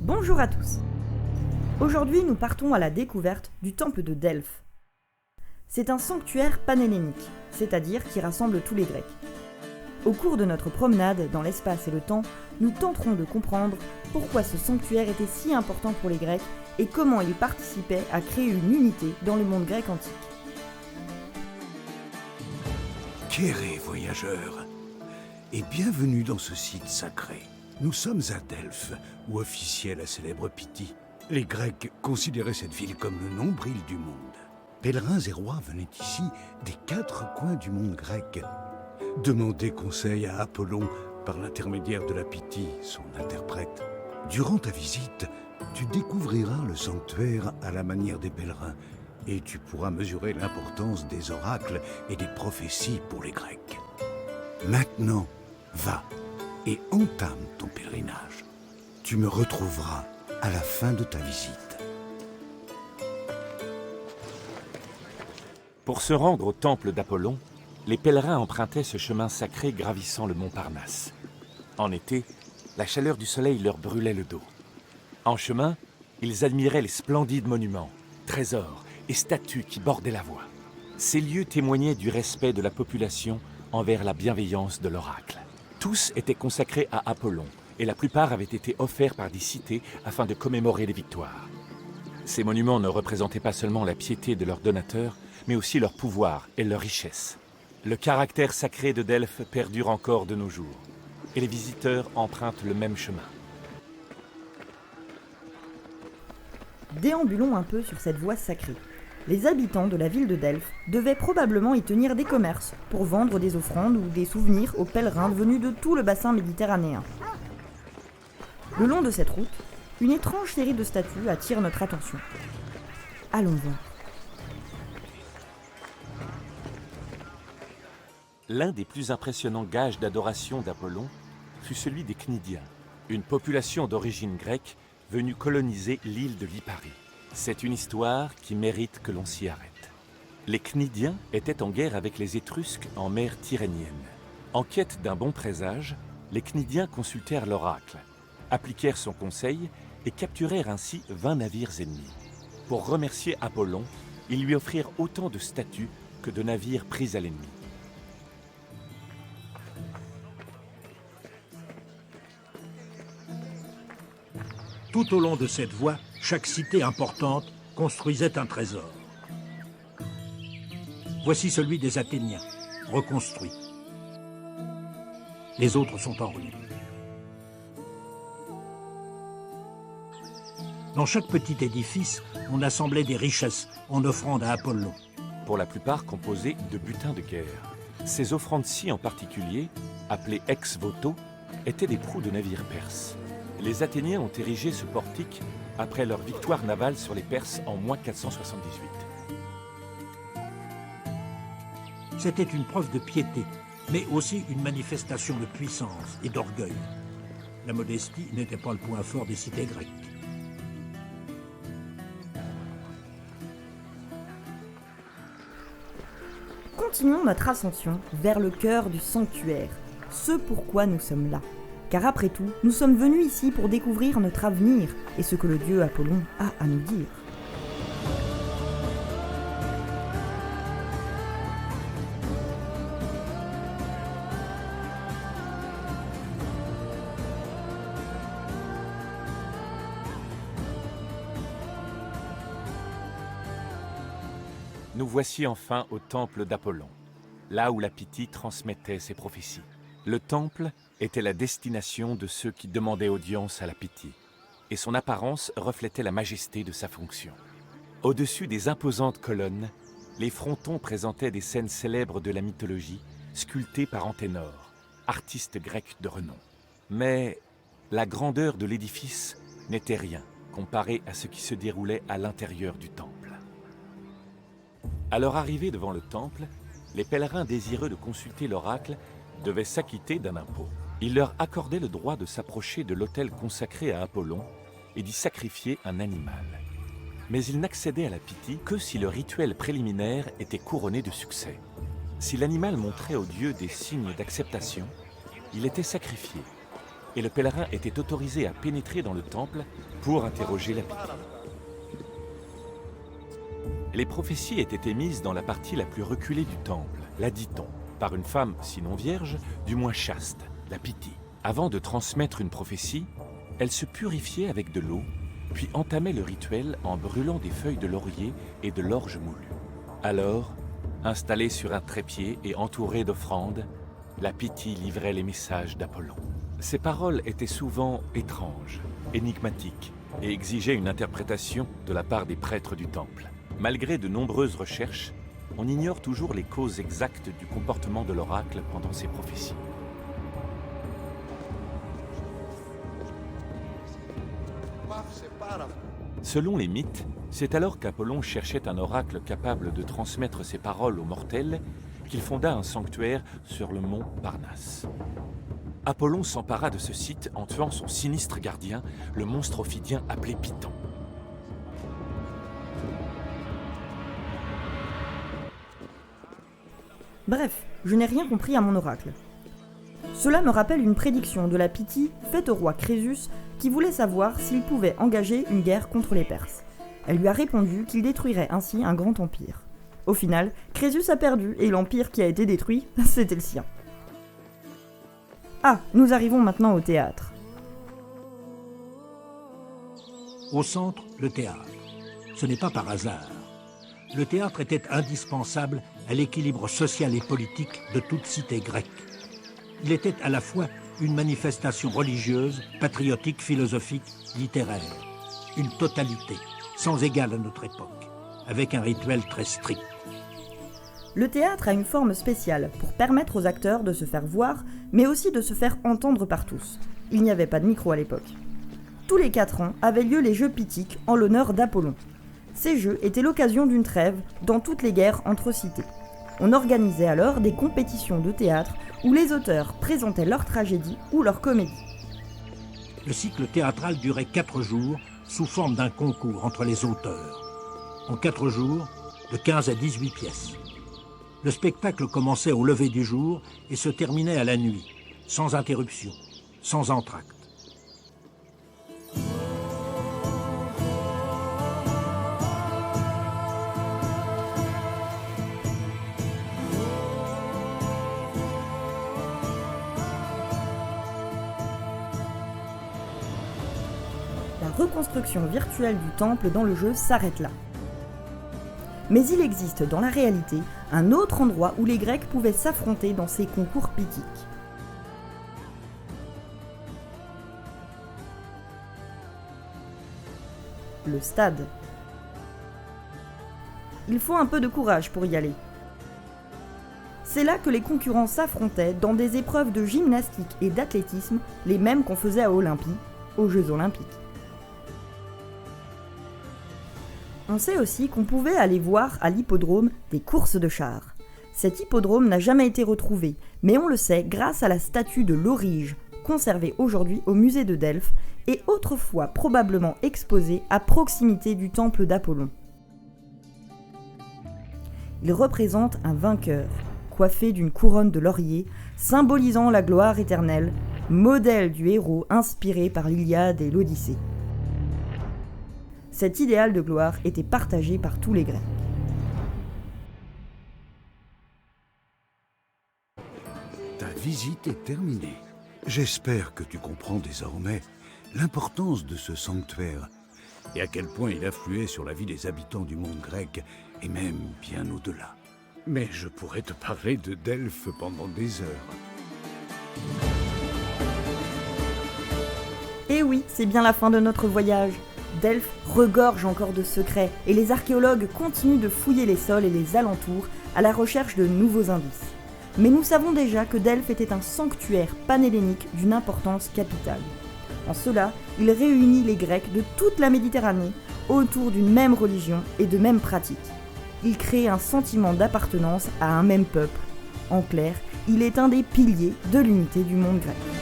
Bonjour à tous. Aujourd'hui, nous partons à la découverte du temple de Delphes. C'est un sanctuaire panhellénique, c'est-à-dire qui rassemble tous les Grecs. Au cours de notre promenade dans l'espace et le temps, nous tenterons de comprendre pourquoi ce sanctuaire était si important pour les Grecs et comment il participait à créer une unité dans le monde grec antique. Kéré, voyageurs, et bienvenue dans ce site sacré. Nous sommes à Delphes, où officiait la célèbre Pythie. Les Grecs considéraient cette ville comme le nombril du monde. Pèlerins et rois venaient ici des 4 coins du monde grec. Demander conseil à Apollon par l'intermédiaire de la Pythie, son interprète. Durant ta visite, tu découvriras le sanctuaire à la manière des pèlerins et tu pourras mesurer l'importance des oracles et des prophéties pour les Grecs. Maintenant, va et entame ton pèlerinage. Tu me retrouveras à la fin de ta visite. Pour se rendre au temple d'Apollon, les pèlerins empruntaient ce chemin sacré gravissant le mont Parnasse. En été, la chaleur du soleil leur brûlait le dos. En chemin, ils admiraient les splendides monuments, trésors et statues qui bordaient la voie. Ces lieux témoignaient du respect de la population envers la bienveillance de l'oracle. Tous étaient consacrés à Apollon, et la plupart avaient été offerts par des cités afin de commémorer les victoires. Ces monuments ne représentaient pas seulement la piété de leurs donateurs, mais aussi leur pouvoir et leur richesse. Le caractère sacré de Delphes perdure encore de nos jours, et les visiteurs empruntent le même chemin. Déambulons un peu sur cette voie sacrée. Les habitants de la ville de Delphes devaient probablement y tenir des commerces pour vendre des offrandes ou des souvenirs aux pèlerins venus de tout le bassin méditerranéen. Le long de cette route, une étrange série de statues attire notre attention. Allons voir. L'un des plus impressionnants gages d'adoration d'Apollon fut celui des Cnidiens, une population d'origine grecque venue coloniser l'île de Lipari. C'est une histoire qui mérite que l'on s'y arrête. Les Cnidiens étaient en guerre avec les Étrusques en mer Tyrrhénienne. En quête d'un bon présage, les Cnidiens consultèrent l'oracle, appliquèrent son conseil et capturèrent ainsi 20 navires ennemis. Pour remercier Apollon, ils lui offrirent autant de statues que de navires pris à l'ennemi. Tout au long de cette voie, chaque cité importante construisait un trésor. Voici celui des Athéniens, reconstruit. Les autres sont en ruine. Dans chaque petit édifice, on assemblait des richesses en offrande à Apollon. Pour la plupart composées de butins de guerre. Ces offrandes-ci en particulier, appelées ex-voto, étaient des proues de navires perses. Les Athéniens ont érigé ce portique après leur victoire navale sur les Perses en moins 478. C'était une preuve de piété, mais aussi une manifestation de puissance et d'orgueil. La modestie n'était pas le point fort des cités grecques. Continuons notre ascension vers le cœur du sanctuaire, ce pourquoi nous sommes là. Car après tout, nous sommes venus ici pour découvrir notre avenir et ce que le dieu Apollon a à nous dire. Nous voici enfin au temple d'Apollon, là où la Pythie transmettait ses prophéties. Le temple était la destination de ceux qui demandaient audience à la Pythie, et son apparence reflétait la majesté de sa fonction. Au-dessus des imposantes colonnes, les frontons présentaient des scènes célèbres de la mythologie, sculptées par Anténor, artiste grec de renom. Mais la grandeur de l'édifice n'était rien comparé à ce qui se déroulait à l'intérieur du temple. À leur arrivée devant le temple, les pèlerins désireux de consulter l'oracle devaient s'acquitter d'un impôt. Il leur accordait le droit de s'approcher de l'autel consacré à Apollon et d'y sacrifier un animal. Mais ils n'accédaient à la Pythie que si le rituel préliminaire était couronné de succès. Si l'animal montrait au dieu des signes d'acceptation, il était sacrifié. et le pèlerin était autorisé à pénétrer dans le temple pour interroger la Pythie. Les prophéties étaient émises dans la partie la plus reculée du temple, la dit-on, par une femme, sinon vierge, du moins chaste, la Pythie. Avant de transmettre une prophétie, elle se purifiait avec de l'eau, puis entamait le rituel en brûlant des feuilles de laurier et de l'orge moulue. Alors, installée sur un trépied et entourée d'offrandes, la Pythie livrait les messages d'Apollon. Ses paroles étaient souvent étranges, énigmatiques, et exigeaient une interprétation de la part des prêtres du temple. Malgré de nombreuses recherches, on ignore toujours les causes exactes du comportement de l'oracle pendant ses prophéties. Selon les mythes, c'est alors qu'Apollon cherchait un oracle capable de transmettre ses paroles aux mortels qu'il fonda un sanctuaire sur le mont Parnasse. Apollon s'empara de ce site en tuant son sinistre gardien, le monstre ophidien appelé Python. Bref, je n'ai rien compris à mon oracle. Cela me rappelle une prédiction de la Pythie faite au roi Crésus qui voulait savoir s'il pouvait engager une guerre contre les Perses. Elle lui a répondu qu'il détruirait ainsi un grand empire. Au final, Crésus a perdu et l'empire qui a été détruit, c'était le sien. Ah, nous arrivons maintenant au théâtre. Au centre, le théâtre. Ce n'est pas par hasard. Le théâtre était indispensable à l'équilibre social et politique de toute cité grecque. Il était à la fois une manifestation religieuse, patriotique, philosophique, littéraire. Une totalité, sans égale à notre époque, avec un rituel très strict. Le théâtre a une forme spéciale pour permettre aux acteurs de se faire voir, mais aussi de se faire entendre par tous. Il n'y avait pas de micro à l'époque. Tous les 4 ans avaient lieu les Jeux pythiques en l'honneur d'Apollon. Ces jeux étaient l'occasion d'une trêve dans toutes les guerres entre cités. On organisait alors des compétitions de théâtre où les auteurs présentaient leur tragédie ou leur comédie. Le cycle théâtral durait 4 jours sous forme d'un concours entre les auteurs. En 4 jours, de 15 à 18 pièces. Le spectacle commençait au lever du jour et se terminait à la nuit, sans interruption, sans entracte. La reconstruction virtuelle du temple dans le jeu s'arrête là. Mais il existe dans la réalité un autre endroit où les Grecs pouvaient s'affronter dans ces concours pythiques. Le stade. Il faut un peu de courage pour y aller. C'est là que les concurrents s'affrontaient dans des épreuves de gymnastique et d'athlétisme, les mêmes qu'on faisait à Olympie, aux Jeux Olympiques. On sait aussi qu'on pouvait aller voir à l'hippodrome des courses de chars. Cet hippodrome n'a jamais été retrouvé, mais on le sait grâce à la statue de l'Aurige, conservée aujourd'hui au musée de Delphes et autrefois probablement exposée à proximité du temple d'Apollon. Il représente un vainqueur, coiffé d'une couronne de laurier, symbolisant la gloire éternelle, modèle du héros inspiré par l'Iliade et l'Odyssée. Cet idéal de gloire était partagé par tous les Grecs. Ta visite est terminée. J'espère que tu comprends désormais l'importance de ce sanctuaire et à quel point il influait sur la vie des habitants du monde grec et même bien au-delà. Mais je pourrais te parler de Delphes pendant des heures. Et oui, c'est bien la fin de notre voyage. Delphes regorge encore de secrets et les archéologues continuent de fouiller les sols et les alentours à la recherche de nouveaux indices. Mais nous savons déjà que Delphes était un sanctuaire panhellénique d'une importance capitale. En cela, il réunit les Grecs de toute la Méditerranée autour d'une même religion et de mêmes pratiques. Il crée un sentiment d'appartenance à un même peuple. En clair, il est un des piliers de l'unité du monde grec.